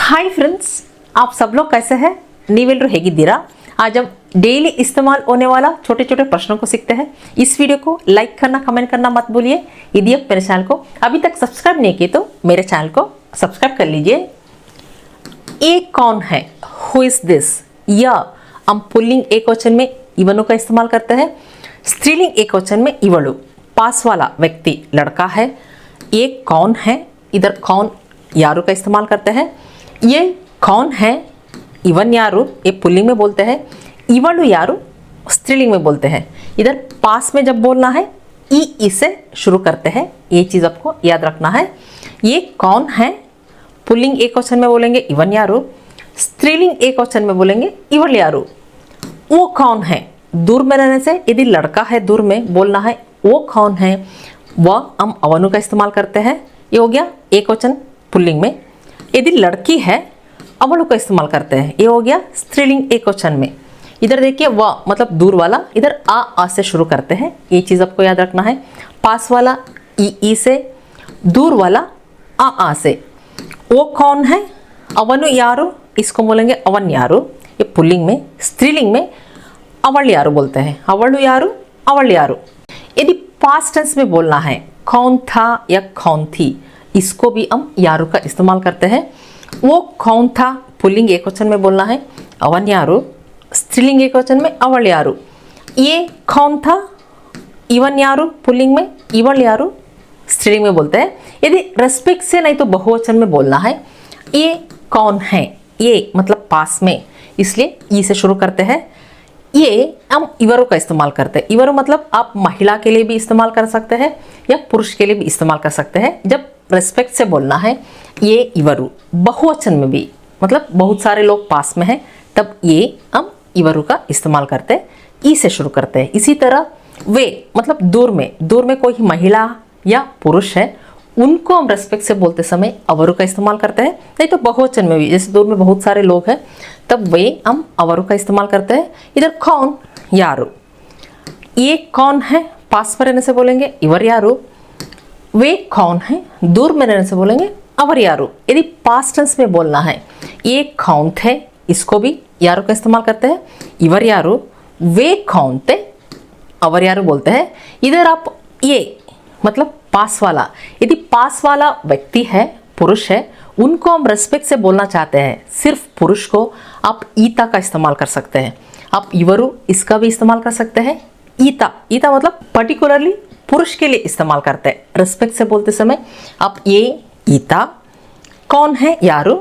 Hi friends, आप सब लोग कैसे हैं। ನೀವೆಲ್ಲರೂ ಹೇಗಿದ್ದೀರಾ। आज हम डेली इस्तेमाल होने वाला छोटे छोटे प्रश्नों को सीखते हैं। इस वीडियो को लाइक करना, कमेंट करना मत भूलिए। यदि आप मेरे चैनल को अभी तक सब्सक्राइब नहीं किए तो मेरे चैनल को सब्सक्राइब कर लीजिए। ये कौन है, हु इज दिस, या हम पुल्लिंग एक वचन में इवनु का इस्तेमाल करते हैं। स्त्रीलिंग एक वचन में इवಳು। पास वाला व्यक्ति लड़का है। ये कौन है, इधर कौन यारू का इस्तेमाल करते हैं। ये कौन है, इवन यारू ये पुल्लिंग में बोलते हैं, इवಳು यारू स्त्रीलिंग में बोलते हैं। इधर पास में जब बोलना है ई से शुरू करते हैं, ये चीज़ आपको याद रखना है। ये कौन है, पुल्लिंग एक वचन में बोलेंगे इवन यारू, स्त्रीलिंग एक वचन में बोलेंगे इवಳು यारू। वो कौन है, दूर में रहने से यदि लड़का है दूर में बोलना है वो कौन है, वह हम अवनु का इस्तेमाल करते हैं। ये हो गया एक वचन पुल्लिंग में। यदि लड़की है अवಳು का इस्तेमाल करते हैं, ये हो गया स्त्रीलिंग एक वचन में। इधर देखिए वह मतलब दूर वाला, इधर आ से शुरू करते हैं, ये चीज़ आपको याद रखना है। पास वाला ई से, दूर वाला आ से। वो कौन है, अवनु यारू, इसको बोलेंगे अवन यारू, ये पुल्लिंग में। स्त्रीलिंग में अवಳು यारू बोलते हैं, अवಳು यारू अवಳು यारू। यदि पास्ट टेंस में बोलना है कौन था या कौन थी, इसको भी हम यारू का इस्तेमाल करते हैं। वो कौन था पुल्लिंग एक वचन में बोलना है अवन यारू, स्त्रीलिंग एक वचन में अवಳು यारू। ये कौन था इवन यारू पुल्लिंग में, इवಳು यारू स्त्रीलिंग में बोलते हैं। यदि रेस्पेक्ट से नहीं तो बहुवचन में बोलना है ये कौन है, ये मतलब पास में, इसलिए ई से शुरू करते हैं। ये हम इवरू का इस्तेमाल करते हैं। इवरू मतलब आप महिला के लिए भी इस्तेमाल कर सकते हैं या पुरुष के लिए भी इस्तेमाल कर सकते हैं। जब रेस्पेक्ट से बोलना है ये इवरू, बहुवचन में भी मतलब बहुत सारे लोग पास में हैं तब ये हम इवरू का इस्तेमाल करते हैं, ई से शुरू करते हैं। इसी तरह वे मतलब दूर में कोई महिला या पुरुष है, उनको हम रेस्पेक्ट से बोलते समय अवरू का इस्तेमाल करते हैं। नहीं तो बहुवचन में भी, जैसे दूर में बहुत सारे लोग हैं तब वे हम अवरू का इस्तेमाल करते हैं। इधर कौन यारू, ये कौन है पास में रहने से बोलेंगे इवर यारू। वे कौन है दूर में रहने से बोलेंगे अवर यारू। यदि पास्ट टेंस में बोलना है ये कौन थे, इसको भी यारू का इस्तेमाल करते हैं इवर यारू। वे कौन थे अवर यारू बोलते हैं। इधर आप ये मतलब पास वाला, यदि पास वाला व्यक्ति है पुरुष है, उनको हम रेस्पेक्ट से बोलना चाहते हैं, सिर्फ पुरुष को आप ईता का इस्तेमाल कर सकते हैं। आप इवरू इसका भी इस्तेमाल कर सकते हैं। ईता मतलब पर्टिकुलरली पुरुष के लिए इस्तेमाल करते हैं रेस्पेक्ट से बोलते समय। आप ये ईता, कौन है यारू,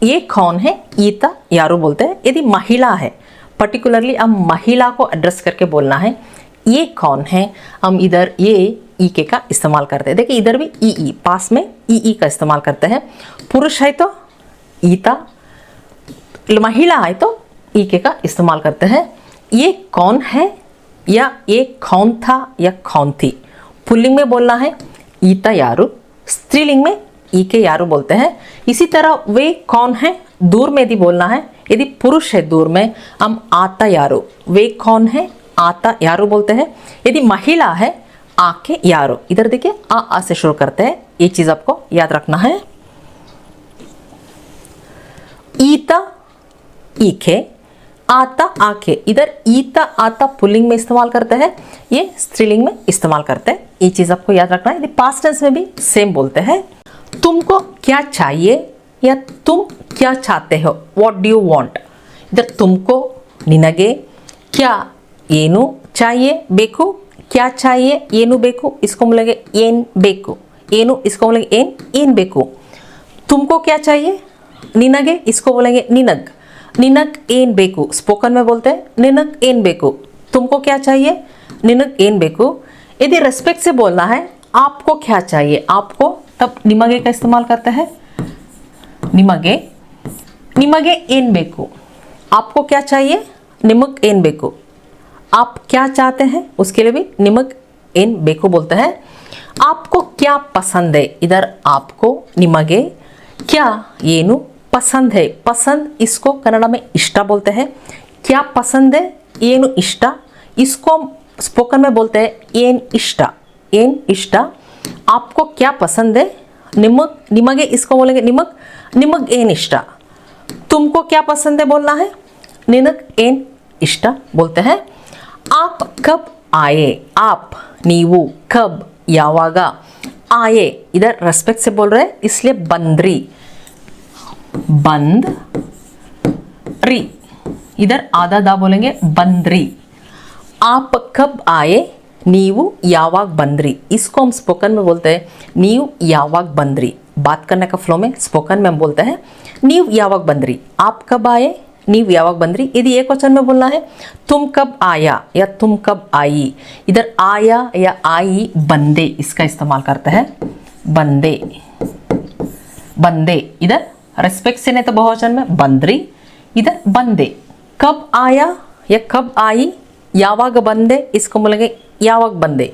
ये कौन है ईता यारू बोलते हैं। यदि महिला है पर्टिकुलरली हम महिला को एड्रेस करके बोलना है ये कौन है, हम इधर ये ई के का इस्तेमाल करते हैं। देखिए इधर भी ई पास में ई का इस्तेमाल करते हैं। पुरुष है तो ईता, महिला है तो ई के का इस्तेमाल करते हैं। ये कौन है या ये कौन था या कौन थी, पुल्लिंग में बोलना है ईता यारू, स्त्रीलिंग में ई के यारू बोलते हैं। इसी तरह वे कौन है दूर में यदि बोलना है, यदि पुरुष है दूर में हम आता यारू, वे कौन है आता यारू बोलते हैं। यदि महिला है आके यारू। इधर देखिए आ से शुरू करते हैं, ये चीज आपको याद रखना है। ईता ईके, आता आके, इधर ईता आता पुल्लिंग में इस्तेमाल करते हैं, ये स्त्रीलिंग में इस्तेमाल करते हैं। ये चीज आपको याद रखना है। यदि पास्ट टेंस में भी सेम बोलते हैं। तुमको क्या चाहिए या तुम क्या चाहते हो, व्हाट डू यू वांट। इधर तुमको निनगे, क्या ಏನು चाहिए ಬೇಕು, क्या चाहिए ಏನು ಬೇಕು, इसको बोलेंगे ಏನ್ ಬೇಕು, ಏನು इसको बोलेंगे ಏನ್ ಬೇಕು। तुमको क्या चाहिए, ನಿನಗೆ इसको बोलेंगे ನಿನಗ್, ನಿನಗ್ ಏನ್ ಬೇಕು, स्पोकन में बोलते हैं ನಿನಗ್ ಏನ್ ಬೇಕು। तुमको क्या चाहिए, ನಿನಗ್ ಏನ್ ಬೇಕು। यदि रेस्पेक्ट से बोलना है आपको क्या चाहिए, आपको, तब ನಿಮಗೆ का इस्तेमाल करते हैं ನಿಮಗೆ, ನಿಮಗೆ ಏನ್ ಬೇಕು। आपको क्या चाहिए, ನಿಮಗ್ ಏನ್ ಬೇಕು। आप क्या चाहते हैं उसके लिए भी निमग एन बेको बोलते हैं। आपको क्या पसंद है, इधर आपको निमगे, क्या येनु पसंद है, पसंद इसको कन्नड़ में इष्टा बोलते हैं। क्या पसंद है येनु इष्टा, इसको स्पोकन में बोलते हैं एन इष्टा, एन इष्टा। आपको क्या पसंद है, निमग, निमगे इसको बोलेंगे निमग, निमग एन इष्टा। तुमको क्या पसंद है बोलना है, निनक एन इष्ट बोलते हैं। आप कब आए, आप नीवू कब यावागा आए, इधर रेस्पेक्ट से बोल रहे हैं इसलिए बंद्री, बंद री, इधर आधा दा बोलेंगे बंद्री। आप कब आए, नीवू यावाग बंद्री, इसको हम स्पोकन में बोलते हैं नीव यावाग बंद्री। बात करने का फ्लो में स्पोकन में हम बोलते हैं नीव यावाग बंद्री। आप कब आए, नीव यावाग बंद्री। यदि एक वचन में बोलना है तुम कब आया या तुम कब आई, इधर आया या आई बंदे इसका इस्तेमाल करते हैं, बंदे, बंदे। इधर रेस्पेक्ट से नहीं तो बहुवचन में बंद्री, इधर बंदे। कब आया या कब आई, यावाग बंदे, इसको बोलेंगे यावाग बंदे।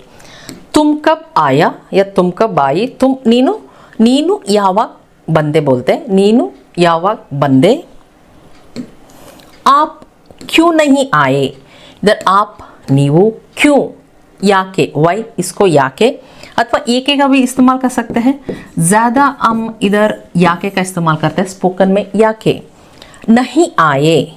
तुम कब आया या तुम कब आई, तुम नीनू, नीनू यावाग बंदे बोलते हैं, नीनू यावाग बंदे। आप क्यों नहीं आए, इधर आप नीवू क्यों, याके वाई, इसको याके अथवा एके का भी इस्तेमाल कर सकते हैं। ज़्यादा हम इधर याके का इस्तेमाल करते हैं स्पोकन में, याके। नहीं आए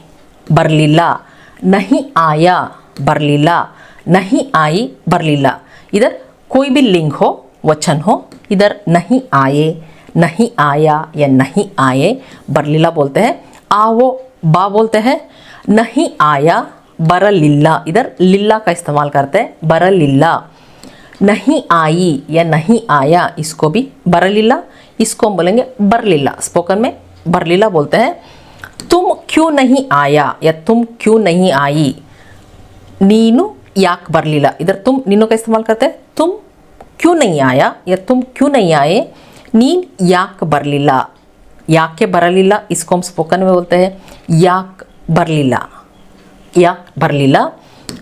बरलीला, नहीं आया बरलीला, नहीं आई बरलीला। इधर कोई भी लिंग हो, वचन हो, इधर नहीं आए, नहीं आया या नहीं आए बरलीला बोलते हैं। आवो बा बोलते हैं। नहीं आया बरलिल्ला, इधर लिल्ला का इस्तेमाल करते हैं, बरलिल्ला। नहीं आई या नहीं आया, इसको भी बरलिल्ला, इसको हम बोलेंगे बरलिल्ला, स्पोकन में बरलिल्ला बोलते हैं। तुम क्यों नहीं आया या तुम क्यों नहीं आई, नीनू याक बरलिला, इधर तुम नीनो का इस्तेमाल करते हैं, तुम क्यों नहीं आया या तुम क्यों नहीं आए, नीन याक बरलिला, याके बरलिला, इसको हम स्पोकन में बोलते हैं याक बरलिला, याक बरलिला।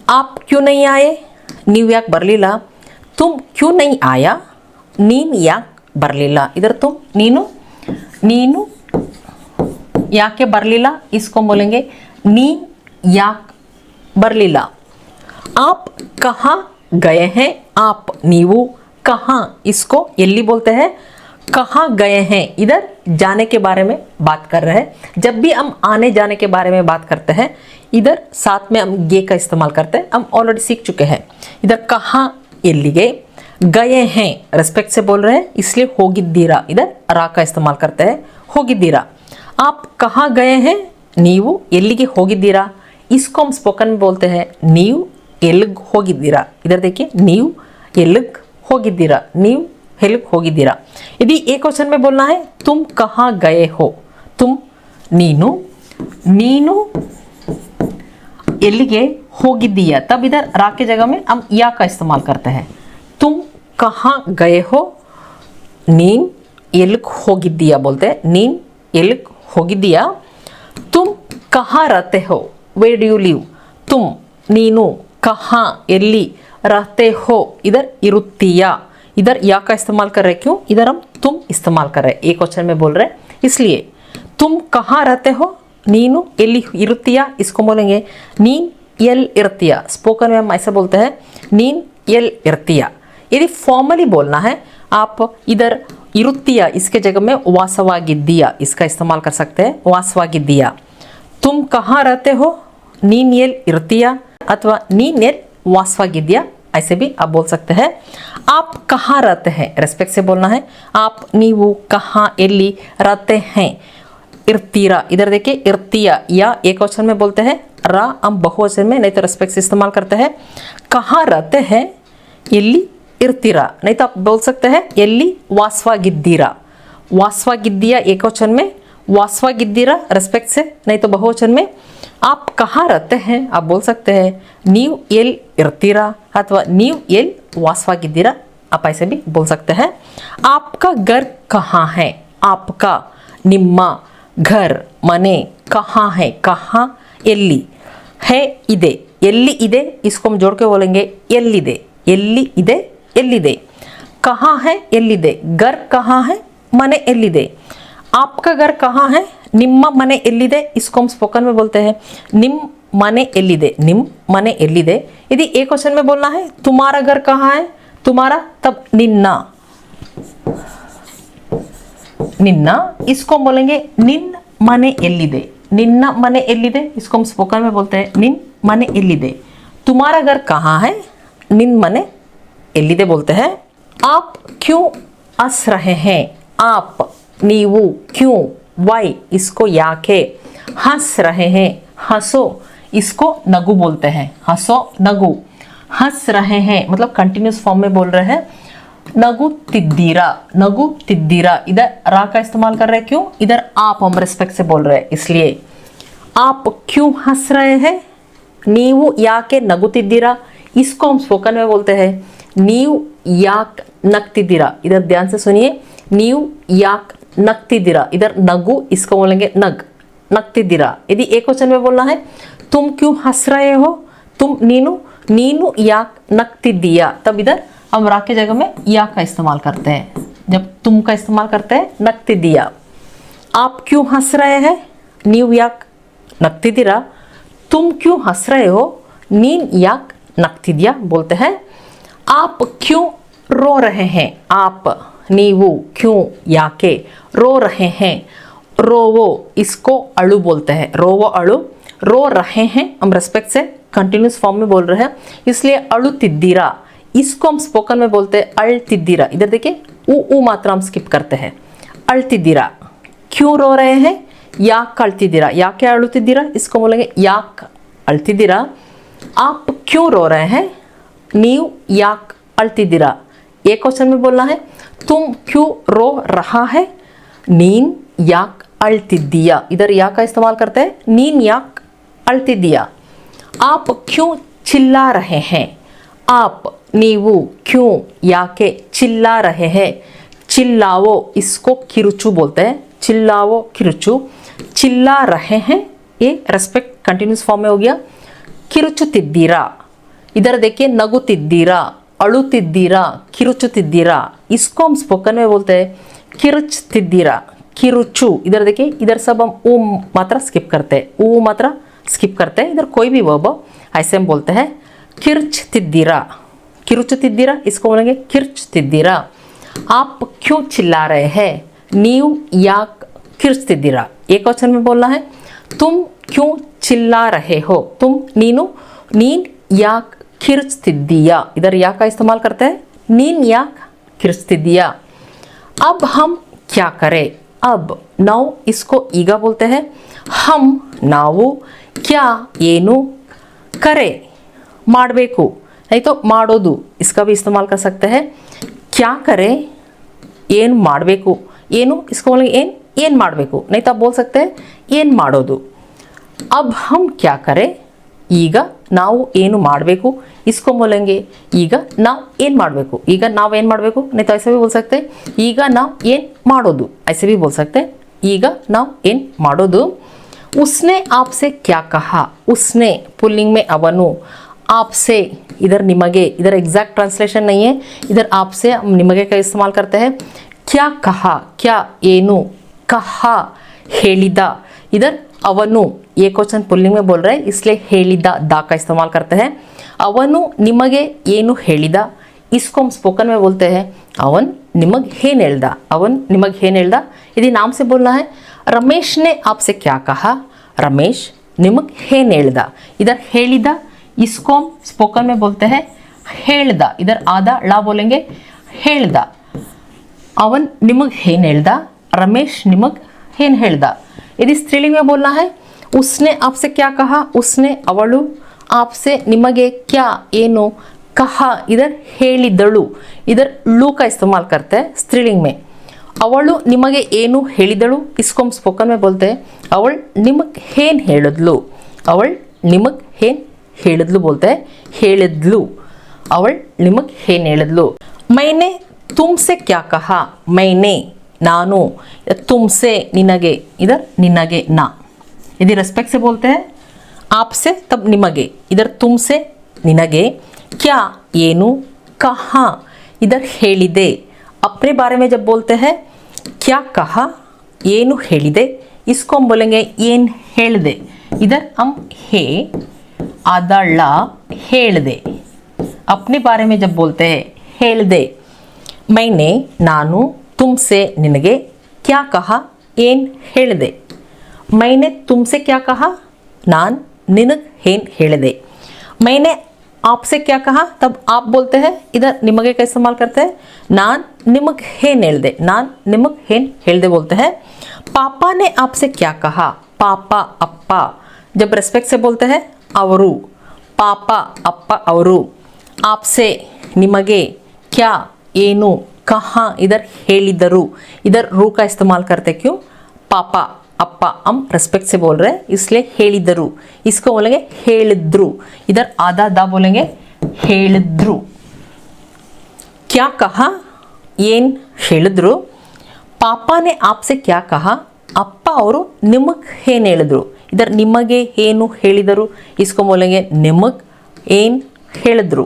आप क्यों नहीं आए, नीव याक बरलिला। तुम क्यों नहीं आया, नीन याक बरलिला, इधर तुम नीनू, नीनू याके बरलिला, इसको हम बोलेंगे नीन याक बरलिला। आप कहाँ गए हैं, आप नीवू कहाँ, इसको एल्ली बोलते हैं, कहाँ गए हैं, इधर जाने के बारे में बात कर रहे हैं। जब भी हम आने जाने के बारे में बात करते हैं, इधर साथ में हम गे का इस्तेमाल करते हैं, हम ऑलरेडी सीख चुके हैं। इधर कहाँ एल्ली गए हैं रेस्पेक्ट से बोल रहे हैं इसलिए होगिद्दीरा, इधर रा का इस्तेमाल करते हैं, होगिद्दीरा। आप कहाँ गए हैं, नीवू एल्लिगे होगिद्दीरा, इसको हम स्पोकन में बोलते हैं नीव एल्ग होगिद्दीरा। इधर देखिए नीव एल्ग होगिद्दीरा, नीव हेल्ग होगिद्दीरा। यदि एक क्वेश्चन में बोलना है तुम कहाँ गए हो, तुम नीनू, नीनू एल्लिगे होगिद्दीया, तब इधर रा के जगह में हम या का इस्तेमाल करते हैं। तुम कहाँ गए हो, नीन एल्ग होगिद्दीया बोलते हैं, नीन एल्ग होगिद्दीया। तुम कहाँ रहते हो, वेयर डू यू लिव, तुम नीनू कहाँ एल्ली रहते हो, इधर इरुत्तिया, इधर या का इस्तेमाल कर रहे, क्यों, इधर हम तुम इस्तेमाल कर रहे, एक क्वेश्चन में बोल रहे इसलिए। तुम कहाँ रहते हो, नीनू एल्ली इरुत्तिया, इसको बोलेंगे नीन एल इरुत्तिया, स्पोकन में हम ऐसा बोलते हैं नीन एल इरुत्तिया। यदि फॉर्मली बोलना है आप इधर इरुत्तिया इसके जगह में वासवागिद्दिया इसका इस्तेमाल कर सकते हैं, वासवागिद्दिया। तुम कहाँ रहते हो, नीन एल इरुत्तिया अथवा नीन एल वासवागिद्दिया, ऐसे भी आप बोल सकते हैं। आप कहाँ रहते हैं रेस्पेक्ट से बोलना है, आप नीवू कहाँ एल्ली रहते हैं, इर्तीरा, इधर देखिए इर्तिया, या एक क्वेश्चन में बोलते हैं, रा हम बहुवचन में नहीं तो रेस्पेक्ट से इस्तेमाल करते हैं। कहाँ रहते हैं, एल्ली इर्तिरा, नहीं तो आप बोल सकते हैं एल्ली वासवागिद्दीरा, वासवागिद्दिया एक क्वेश्चन में, वासवागिद्दीरा रेस्पेक्ट से नहीं तो बहुवचन में। आप कहाँ रहते हैं आप बोल सकते हैं नीव एल इर्तीरा अथवा नीव एल वासवागिद्दीरा, आप ऐसे भी बोल सकते हैं। आपका घर कहाँ है, आपका निम्मा घर मने कहाँ है, कहाँ एल्ली है इदे, एल्ली इदे, इसको हम जोड़ के बोलेंगे एल्लिदे, एल्ली इदे एल्लिदे। कहाँ है एल्लिदे, घर कहाँ है मने एल्लिदे। आपका घर कहाँ है, निम्मा मने एल्लिदे, इसको हम स्पोकन में बोलते हैं निम मने एल्लिदे, निम मने एल्लिदे। यदि एक क्वेश्चन में बोलना है तुम्हारा घर कहाँ है, तुम्हारा, तब निन्ना, निन्ना, इसको बोलेंगे निन मने एल्लिदे, निन्ना मने एल्लिदे, इसको हम स्पोकन में बोलते हैं निन मने एल्लिदे। तुम्हारा घर कहाँ है, निन मने एल्लिदे बोलते हैं। आप क्यों हंस रहे हैं, आप नीवू क्यों, वाई इसको याके, हंस रहे हैं, हंसो इसको नगु बोलते हैं, हंसो नगु। हंस रहे हैं मतलब कंटिन्यूस फॉर्म में बोल रहे हैं। नगु तिद्दीरा, नगु तिद्दीरा, इधर रा का इस्तेमाल कर रहे हैं, क्यों, इधर आप हम रिस्पेक्ट से बोल रहे हैं इसलिए। आप क्यों हंस रहे हैं, नीवू याके नगु तिद्दीरा, इसको हम स्पोकन में बोलते हैं नीव याक नक्तिद्दीरा। इधर ध्यान से सुनिए, नीव याक नक्तिद्दीरा, इधर नगु इसको बोलेंगे नग, नक्तिद्दीरा। यदि एक वचन में बोलना है तुम क्यों हंस रहे हो, तुम नीनू, नीनू याक नक्तिद्दिया, तब इधर हम रा के जगह में या का इस्तेमाल करते हैं। जब तुम का इस्तेमाल करते हैं नक्तिद्दिया। आप क्यों हंस रहे हैं, नीव याक नक्तिद्दीरा, तुम क्यों हंस रहे हो, नीन याक नक्तिद्दिया बोलते हैं। आप क्यों रो रहे हैं, आप नीवू क्यों याके रो रहे हैं, रोवो इसको अड़ु बोलते हैं, रोवो अड़ु। रो रहे हैं हम रेस्पेक्ट से कंटिन्यूस फॉर्म में बोल रहे हैं इसलिए अळुतिद्दीरा, इसको हम स्पोकन में बोलते हैं अळतिद्दीरा। इधर देखिए ऊ मात्रा हम स्किप करते हैं, अळतिद्दीरा। क्यों रो रहे हैं, याक अळतिद्दीरा, याके अळुतिद्दीरा, इसको बोलेंगे याक अळतिद्दीरा। आप क्यों रो रहे हैं, नीव याक अळतिद्दीरा। एक क्वेश्चन में बोलना है तुम क्यों रो रहा है, नीन याक अळतिद्दिया, इधर या का इस्तेमाल करते हैं नीन याक अळतिद्दिया। आप क्यों चिल्ला रहे हैं, आप नीवू क्यों याके चिल्ला रहे हैं, चिल्लावो इसको किरुचु बोलते हैं, चिल्लावो किरुचु। चिल्ला रहे हैं ये रेस्पेक्ट कंटिन्यूस फॉर्म में हो गया। किरुचुतिद्दीरा, इधर देखिए नगुतिद्दीरा, अळुतिद्दीरा, किरुचुतिद्दीरा, इसको हम स्पोकन में बोलते हैं किरुचतिद्दीरा, किरुचु। इधर देखिए इधर सब हम ऊ मात्रा स्किप करते हैं, ऊ मात्रा स्किप करते हैं, इधर कोई भी वर्ब ऐसे हम बोलते हैं किरुचतिद्दीरा, किरुचतिद्दीरा, इसको बोलेंगे किरुचतिद्दीरा। आप क्यों चिल्ला रहे हैं, नीव याक किरुचतिद्दीरा। एक क्वेश्चन में बोलना है तुम क्यों चिल्ला रहे हो, तुम नीनू, नीन याक किरुचतिद्दिया, इधर या का इस्तेमाल करते हैं नीन याक किरुचतिद्दिया। अब हम क्या करें, अब नाउ इसको ईगा बोलते हैं। हम नावु क्या ಏನು करे ಮಾಡಬೇಕು, नहीं तो ಮಾಡೋದು इसका भी इस्तेमाल कर सकते हैं। क्या करें ಏನು ಮಾಡಬೇಕು, ಏನು इसको बोलेंगे ಏನು ಮಾಡಬೇಕು, नहीं तो आप बोल सकते हैं ಏನು ಮಾಡೋದು। अब हम क्या करें, ಈಗ ನಾವು ಏನು ಮಾಡಬೇಕು, इसको बोलेंगे ಈಗ ನಾವು ಏನು ಮಾಡಬೇಕು, ಈಗ ನಾವು ಏನು ಮಾಡಬೇಕು, नहीं तो ऐसे भी बोल सकते हैं ಈಗ ನಾವು ಏನು ಮಾಡೋದು, ऐसे भी बोल सकते हैं ಈಗ ನಾವು ಏನು ಮಾಡೋದು। उसने आपसे क्या कहा, उसने पुल्लिंग में अवनु, आपसे इधर निमगे, इधर एग्जैक्ट ट्रांसलेशन नहीं है, इधर आपसे हम निमगे का इस्तेमाल करते हैं। क्या कहा, क्या ಏನು, कहा ಹೇಳಿದ, इधर अवनु ये क्वेश्चन पुल्लिंग में बोल रहे हैं इसलिए ಹೇಳಿದ दा का इस्तेमाल करते हैं। ಅವನು ನಿಮಗೆ ಏನು ಹೇಳಿದ, इसको हम स्पोकन में बोलते हैं ಅವನ್ ನಿಮಗ್ ಏನ್ ಹೇಳ್ದ, ಅವನ್ ನಿಮಗ್ ಏನ್ ಹೇಳ್ದ। यदि नाम से बोलना है रमेश ने आपसे क्या कहा, रमेश निमग ಏನ್ ಹೇಳ್ದ, इधर ಹೇಳಿದ इसको हम स्पोकन में बोलते हैं ಹೇಳ್ದ, इधर आधा ला बोलेंगे ಹೇಳ್ದ। ಅವನ್ ನಿಮಗ್ ಏನ್ ಹೇಳ್ದ, रमेश निमग ಏನ್ ಹೇಳ್ದ। यदि स्त्रीलिंग में बोलना है उसने आपसे क्या कहा, उसने ಅವಳು, आपसे निमगे क्या ಏನು, कहा, इधर ಹೇಳಿದಳು, इधर लू का इस्तेमाल करते हैं स्त्रीलिंग में। ಅವಳು ನಿಮಗೆ ಏನು ಹೇಳಿದಳು, इसको हम स्पोकन में बोलते हैं ಅವಳು ನಿಮಗ್ ಏನ್ ಹೇಳಿದ್ಲು, ಅವಳು ನಿಮಗ್ ಏನ್ ಹೇಳಿದ್ಲು बोलते हैं ಹೇಳಿದ್ಲು, ಅವಳು ನಿಮಗ್ ಏನ್ ಹೇಳಿದ್ಲು। मैंने तुमसे क्या कहा, मैंने ನಾನು, तुमसे निनगे, इधर निनगे ना। यदि रेस्पेक्ट से बोलते हैं आपसे तब निमगे, इधर तुमसे निनगे। क्या ಏನು, कहा, इधर ಹೇಳಿದೆ। अपने बारे में जब बोलते हैं क्या कहा, ಏನು ಹೇಳಿದೆ, इसको हम बोलेंगे ಏನ್ ಹೇಳಿದೆ, इधर हम हे आदಳ ಹೇಳಿದೆ। अपने बारे में जब बोलते हैं ಹೇಳಿದೆ। मैंने ನಾನು, तुमसे निनगे, क्या कहा ಏನ್ ಹೇಳಿದೆ। मैंने तुमसे क्या कहा, नान निनग हेन हेळदे। मैंने आपसे क्या कहा, तब आप बोलते हैं, इधर निमगे का इस्तेमाल करते हैं, नान निमग हेन हेळदे, नान निमग हेन हेळदे बोलते हैं। पापा ने आपसे क्या कहा, पापा अप्पा, जब रेस्पेक्ट से बोलते हैं अवरु, पापा अप्पा अवरु। आपसे निमगे क्या, एनु, कहाँ, इधर हेलिदरु, इधर रू का इस्तेमाल करते क्यों, पापा अप्पा हम रेस्पेक्ट से बोल रहे हैं इसलिए हेलिदरु, इसको बोलेंगे हेलिद्रु, इधर आधा दा बोलेंगे हेलिद्रु। क्या कहा, ಏನ್ ಹೇಳಿದ್ರು, पापा ने आपसे क्या कहा, ಅಪ್ಪ ಅವರು ನಿಮಗ್ ಏನ್ ಹೇಳಿದ್ರು, इधर ನಿಮಗೆ ಏನು ಹೇಳಿದರು, इसको बोलेंगे ನಿಮಗ್ ಏನ್ ಹೇಳಿದ್ರು।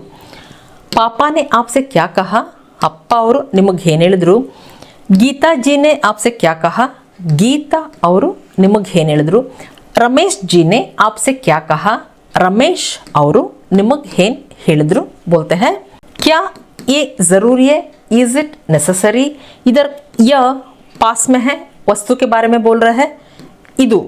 पापा ने आपसे क्या कहा, ಅಪ್ಪ ಅವರು ನಿಮಗ್ ಏನ್ ಹೇಳಿದ್ರು। गीता जी ने आपसे क्या कहा, गीता ಅವರು ನಿಮಗ್ ಏನ್ ಹೇಳಿದ್ರು। रमेश जी ने आपसे क्या कहा, रमेश ಅವರು ನಿಮಗ್ ಏನ್ ಹೇಳಿದ್ರು बोलते हैं। क्या ये जरूरी है, इज इट नेसेसरी, इधर यह पास में है, वस्तु के बारे में बोल रहा है। इदु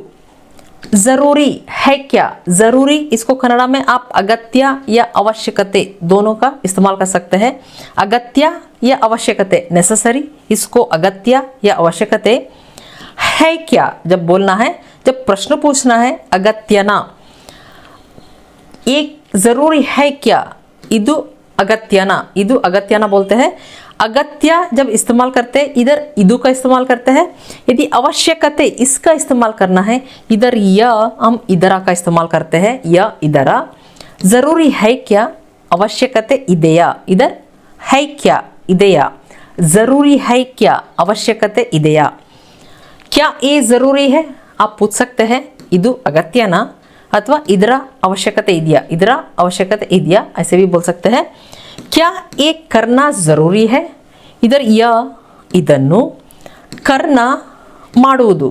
जरूरी है क्या, जरूरी इसको कन्नड़ा में आप अगत्य या आवश्यकते दोनों का इस्तेमाल कर सकते हैं। अगत्य या आवश्यकते, नेसेसरी इसको अगत्य या आवश्यकते। है क्या जब बोलना है, जब प्रश्न पूछना है, अगत्यना, एक जरूरी है क्या, इदु अगत्यना, इदु अगत्यना बोलते हैं। अगत्य जब इस्तेमाल करते हैं इधर इदु का इस्तेमाल करते हैं। यदि आवश्यकते इसका इस्तेमाल करना है इधर य हम इधरा का इस्तेमाल करते हैं, य इधरा। जरूरी है क्या, आवश्यकते इदेया, इधर है क्या इदेया, जरूरी है क्या, आवश्यकते इदेया। क्या ये जरूरी है, आप पूछ सकते हैं इदु अगत्यना अथवा इधर आवश्यकते ಇದೆಯಾ, इधर आवश्यकते ಇದೆಯಾ ऐसे भी बोल सकते हैं। क्या ये करना जरूरी है, इधर य ಇದನ್ನು, करना ಮಾಡುವುದು,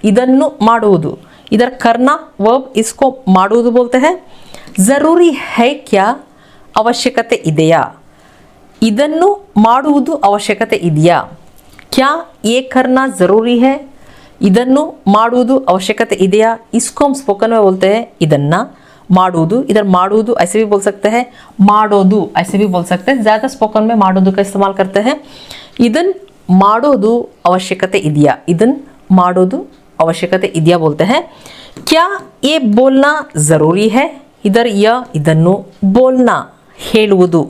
ಇದನ್ನು ಮಾಡುವುದು, इधर करना वर्ब इसको ಮಾಡುವುದು बोलते हैं। जरूरी है क्या, आवश्यकते ಇದೆಯಾ, ಇದನ್ನು ಮಾಡುವುದು आवश्यकते ಇದೆಯಾ। क्या ये करना जरूरी है, ಇದನ್ನು ಮಾಡುವುದು आवश्यकते ಇದೆಯಾ, इसको हम स्पोकन में बोलते हैं ಇದನ್ನ ಮಾಡುವುದು, इधर ಮಾಡುವುದು ऐसे भी बोल सकते हैं, ಮಾಡೋದು ऐसे भी बोल सकते हैं। ज़्यादा स्पोकन में ಮಾಡೋದು का इस्तेमाल करते हैं। ಇದನ್ ಮಾಡೋದು आवश्यकते ಇದೆಯಾ, ಇದನ್ ಮಾಡೋದು आवश्यकते ಇದೆಯಾ बोलते हैं। क्या ये बोलना ज़रूरी है, इधर य ಇದನ್ನು बोलना ಹೇಳುವುದು,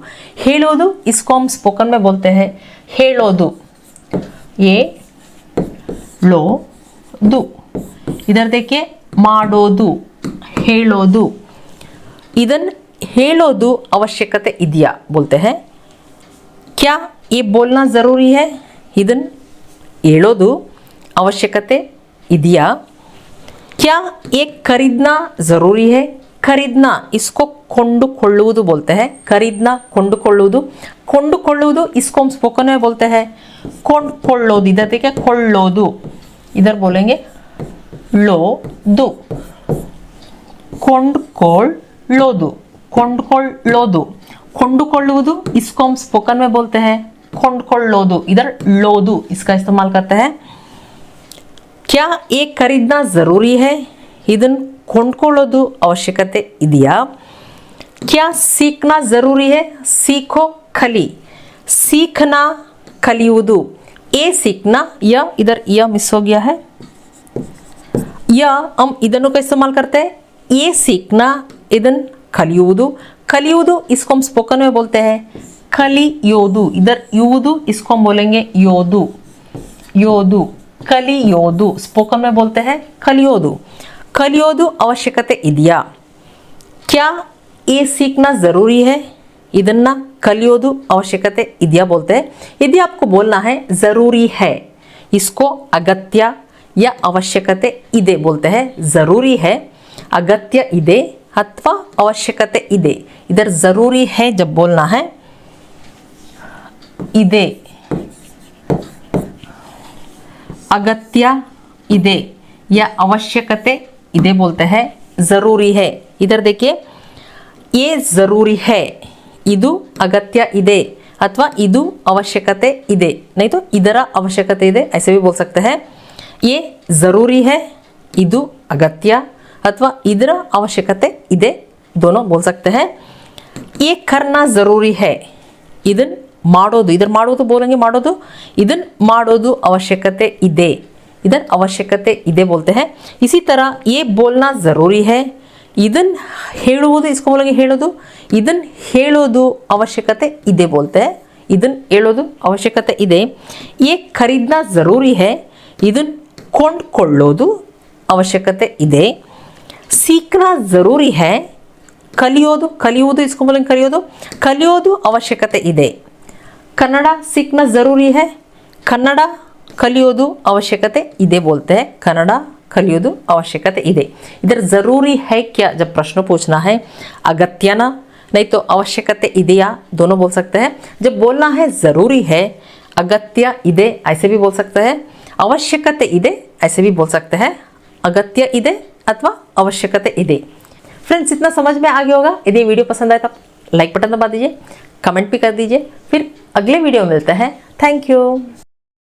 ಹೇಳುವುದು इसको हम स्पोकन में बोलते हैं ಹೇಳೋದು, ये लो दु, इधर देखिए ಮಾಡೋದು ಹೇಳೋದು, ಇದನ್ ಹೇಳೋದು आवश्यकते ಇದೆಯಾ बोलते हैं। क्या ये बोलना ज़रूरी है, ಇದನ್ ಹೇಳೋದು आवश्यकते ಇದೆಯಾ। क्या ये खरीदना ज़रूरी है, खरीदना इसको ಕೊಂಡುಕೊಳ್ಳುವುದು बोलते हैं, खरीदना ಕೊಂಡುಕೊಳ್ಳುವುದು, ಕೊಂಡುಕೊಳ್ಳುವುದು इसको हम स्पोकन में बोलते हैं ಕೊಂಡುಕೊಳ್ಳೋದು, इधर देखिए ಕೊಳ್ಳೋದು, इधर बोलेंगे ಲೋದು, ಕೊಂಡುಕೊಳ್ಳೋದು, ಕೊಂಡುಕೊಳ್ಳೋದು, ಕೊಂಡುಕೊಳ್ಳುವುದು इसको हम स्पोकन में बोलते हैं ಕೊಂಡುಕೊಳ್ಳೋದು, इधर लोदू इसका इस्तेमाल करते हैं। क्या ये खरीदना ज़रूरी है, ಇದನ್ ಕೊಂಡುಕೊಳ್ಳೋದು आवश्यकते ಇದೆಯಾ। क्या सीखना ज़रूरी है, सीखो कली, सीखना कलियुವುದು, ए सीखना य इधर य मिस हो गया है, य हम ಇದನ್ನು का इस्तेमाल करते हैं। ये सीखना ಇದನ್ ಕಲಿಯುವುದು, ಕಲಿಯುವುದು इसको हम स्पोकन में बोलते हैं ಕಲಿಯೋದು, इधर युವುದು इसको हम बोलेंगे ಯೋದು, ಯೋದು, ಕಲಿಯೋದು स्पोकन में बोलते हैं ಕಲಿಯೋದು, ಕಲಿಯೋದು आवश्यकते ಇದೆಯಾ। क्या ये सीखना ज़रूरी है, ಇದನ್ನ ಕಲಿಯೋದು आवश्यकते ಇದೆಯಾ बोलते हैं। यदि आपको बोलना है ज़रूरी है इसको अगत्य या आवश्यकते ಇದೆ बोलते हैं। ज़रूरी है, अगत्य ಇದೆ अथवा आवश्यकते ಇದೆ, इधर ज़रूरी है जब बोलना है ಇದೆ, अगत्य ಇದೆ या आवश्यकते ಇದೆ बोलते हैं। ज़रूरी है, इधर देखिए ये ज़रूरी है, ಇದು अगत्य ಇದೆ अथवा ಇದು आवश्यकते ಇದೆ, नहीं तो इधर आवश्यकते ಇದೆ ऐसे भी बोल सकते हैं। ये ज़रूरी है, ಇದು ಅಗತ್ಯ ಅಥವಾ ಇದರ ಅವಶ್ಯಕತೆ ಇದೆ, दोनों बोल सकते हैं। ये करना ज़रूरी है, ಇದನ್ ಮಾಡೋದು, ಇದನ್ನ ಮಾಡೋದು बोलेंगे ಮಾಡೋದು, ಇದನ್ ಮಾಡೋದು ಅವಶ್ಯಕತೆ ಇದೆ, ಇದನ್ ಅವಶ್ಯಕತೆ ಇದೆ बोलते हैं। इसी तरह ये बोलना ज़रूरी है, ಇದನ್ ಹೇಳುವುದು, इसको बोलेंगे ಹೇಳೋದು, ಇದನ್ ಹೇಳೋದು ಅವಶ್ಯಕತೆ ಇದೆ बोलते हैं, ಇದನ್ ಹೇಳೋದು ಅವಶ್ಯಕತೆ ಇದೆ। ये खरीदना ज़रूरी है, ಇದನ್ ಕೊಂಡ್ಕೊಳ್ಳೋದು ಅವಶ್ಯಕತೆ ಇದೆ। सीखना ज़रूरी है, ಕಲಿಯೋದು, ಕಲಿಯುವುದು, इसको बोलेंगे ಕಲಿಯೋದು, ಕಲಿಯೋದು ಅವಶ್ಯಕತೆ ಇದೆ। ಕನ್ನಡ सीखना ज़रूरी है, ಕನ್ನಡ ಕಲಿಯೋದು ಅವಶ್ಯಕತೆ ಇದೆ बोलते हैं, ಕನ್ನಡ ಕಲಿಯೋದು ಅವಶ್ಯಕತೆ ಇದೆ। इधर ज़रूरी है क्या जब प्रश्न पूछना है, अगत्यना नहीं तो आवश्यकते ಇದೆಯಾ, दोनों बोल सकते हैं। जब बोलना है ज़रूरी है, अगत्य ಇದೆ ऐसे भी बोल सकते हैं, आवश्यकते ಇದೆ ऐसे भी बोल सकते हैं, अगत्य ಇದೆ अथवा आवश्यकते ಇದೆ। फ्रेंड्स इतना समझ में आ गया होगा। यदि वीडियो पसंद आए तो लाइक बटन दबा दीजिए, कमेंट भी कर दीजिए। फिर अगले वीडियो में मिलते हैं। Thank you.